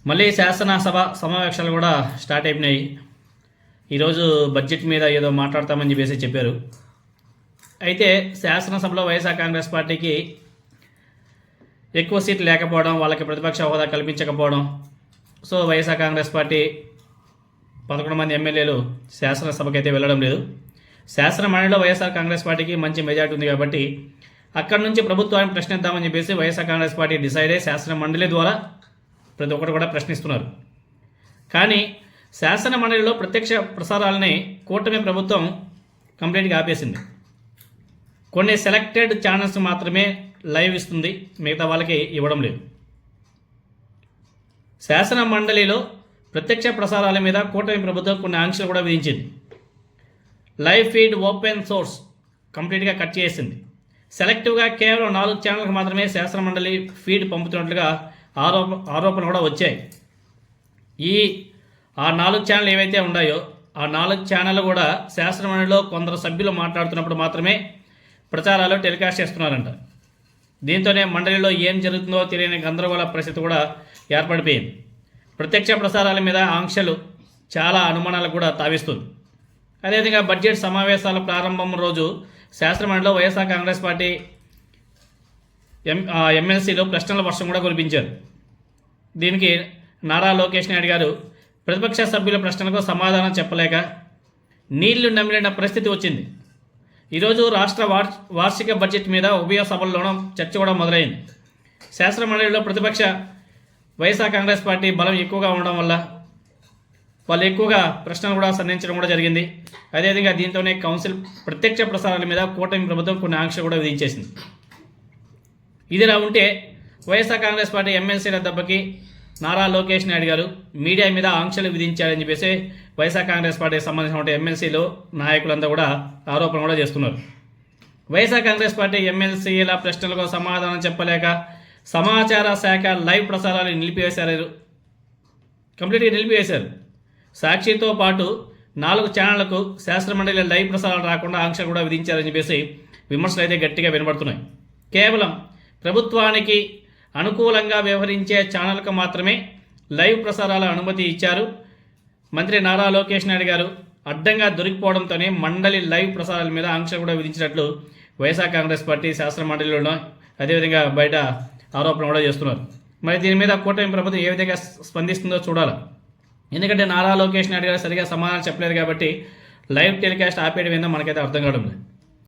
మళ్ళీ శాసనసభ సమావేశాలు కూడా స్టార్ట్ అయిపోయినాయి. ఈరోజు బడ్జెట్ మీద ఏదో మాట్లాడతామని చెప్పారు. అయితే శాసనసభలో వైఎస్ఆర్ కాంగ్రెస్ పార్టీకి ఎక్కువ సీట్లు లేకపోవడం, వాళ్ళకి ప్రతిపక్ష హోదా కల్పించకపోవడం, సో వైఎస్ఆర్ కాంగ్రెస్ పార్టీ 11 మంది ఎమ్మెల్యేలు శాసనసభకి అయితే వెళ్ళడం లేదు. శాసన మండలిలో వైఎస్ఆర్ కాంగ్రెస్ పార్టీకి మంచి మెజార్టీ ఉంది కాబట్టి అక్కడి నుంచి ప్రభుత్వాన్ని ప్రశ్నిద్దామని చెప్పేసి వైఎస్ఆర్ కాంగ్రెస్ పార్టీ డిసైడ్ అయ్యి శాసన మండలి ద్వారా ప్రతి ఒక్కరు కూడా ప్రశ్నిస్తున్నారు. కానీ శాసన మండలిలో ప్రత్యక్ష ప్రసారాలని కూటమి ప్రభుత్వం కంప్లీట్గా ఆపేసింది. కొన్ని సెలెక్టెడ్ ఛానల్స్ మాత్రమే లైవ్ ఇస్తుంది, మిగతా వాళ్ళకి ఇవ్వడం లేదు. శాసన మండలిలో ప్రత్యక్ష ప్రసారాల మీద కూటమి ప్రభుత్వం కొన్ని ఆంక్షలు కూడా విధించింది. లైవ్ ఫీడ్ ఓపెన్ సోర్స్ కంప్లీట్గా కట్ చేసింది. సెలెక్టివ్గా కేవలం 4 ఛానళ్ళకు మాత్రమే శాసన మండలి ఫీడ్ పంపుతున్నట్లుగా ఆరోపణలు కూడా వచ్చాయి. ఆ 4 ఛానల్ ఏవైతే ఉన్నాయో ఆ 4 ఛానళ్ళు కూడా శాసన మండలిలో కొందరు సభ్యులు మాట్లాడుతున్నప్పుడు మాత్రమే ప్రచారాలు టెలికాస్ట్ చేస్తున్నారంట. దీంతోనే మండలిలో ఏం జరుగుతుందో తెలియని గందరగోళ పరిస్థితి కూడా ఏర్పడిపోయింది. ప్రత్యక్ష ప్రసారాల మీద ఆంక్షలు చాలా అనుమానాలకు కూడా తావిస్తుంది. అదేవిధంగా బడ్జెట్ సమావేశాల ప్రారంభం రోజు శాసనమండలిలో వైఎస్ఆర్ కాంగ్రెస్ పార్టీ ఎమ్మెల్సీలో ప్రశ్నల వర్షం కూడా కురిపించారు. దీనికి నారా లోకేష్ నాయుడు గారు ప్రతిపక్ష సభ్యుల ప్రశ్నలకు సమాధానం చెప్పలేక నీళ్లు నమిలిన పరిస్థితి వచ్చింది. ఈరోజు రాష్ట్ర వార్షిక బడ్జెట్ మీద ఉభయ సభల్లోనూ చర్చ కూడా మొదలైంది. శాసనమండలిలో ప్రతిపక్ష వైఎస్ఆర్ కాంగ్రెస్ పార్టీ బలం ఎక్కువగా ఉండడం వల్ల వాళ్ళు ఎక్కువగా ప్రశ్నలు కూడా సంధించడం కూడా జరిగింది. అదేవిధంగా దీంతోనే కౌన్సిల్ ప్రత్యక్ష ప్రసారాల మీద కూటమి ప్రభుత్వం కొన్ని ఆంక్షలు కూడా విధించేసింది. ఇదిలా ఉంటే వైఎస్ఆర్ కాంగ్రెస్ పార్టీ ఎమ్మెల్సీల దెబ్బకి నారా లోకేష్ నాయుడు గారు మీడియా మీద ఆంక్షలు విధించారని చెప్పేసి వైఎస్ఆర్ కాంగ్రెస్ పార్టీకి సంబంధించిన ఎమ్మెల్సీలు నాయకులంతా కూడా ఆరోపణ కూడా చేస్తున్నారు. వైఎస్ఆర్ కాంగ్రెస్ పార్టీ ఎమ్మెల్సీల ప్రశ్నలకు సమాధానం చెప్పలేక సమాచార శాఖ లైవ్ ప్రసారాలు కంప్లీట్గా నిలిపివేశారు. సాక్షితో పాటు 4 ఛానళ్లకు శాసనమండలి లైవ్ ప్రసారాలు రాకుండా ఆంక్షలు కూడా విధించారని చెప్పేసి విమర్శలు అయితే గట్టిగా వినబడుతున్నాయి. కేవలం ప్రభుత్వానికి అనుకూలంగా వ్యవహరించే ఛానళ్లకు మాత్రమే లైవ్ ప్రసారాల అనుమతి ఇచ్చారు. మంత్రి నారా లోకేష్ నాయుడు గారు అడ్డంగా దొరికిపోవడంతోనే మండలి లైవ్ ప్రసారాల మీద ఆంక్షలు కూడా విధించినట్లు వైఎస్ఆర్ కాంగ్రెస్ పార్టీ శాసన మండలిలోనూ అదేవిధంగా బయట ఆరోపణ కూడా చేస్తున్నారు. మరి దీని మీద కూటమి ప్రభుత్వం ఏ విధంగా స్పందిస్తుందో చూడాలి. ఎందుకంటే నారా లోకేష్ నాయుడు గారు సరిగా సమాధానం చెప్పలేదు కాబట్టి లైవ్ టెలికాస్ట్ ఆపేయడం ఏందో మనకైతే అర్థం కావడం లేదు.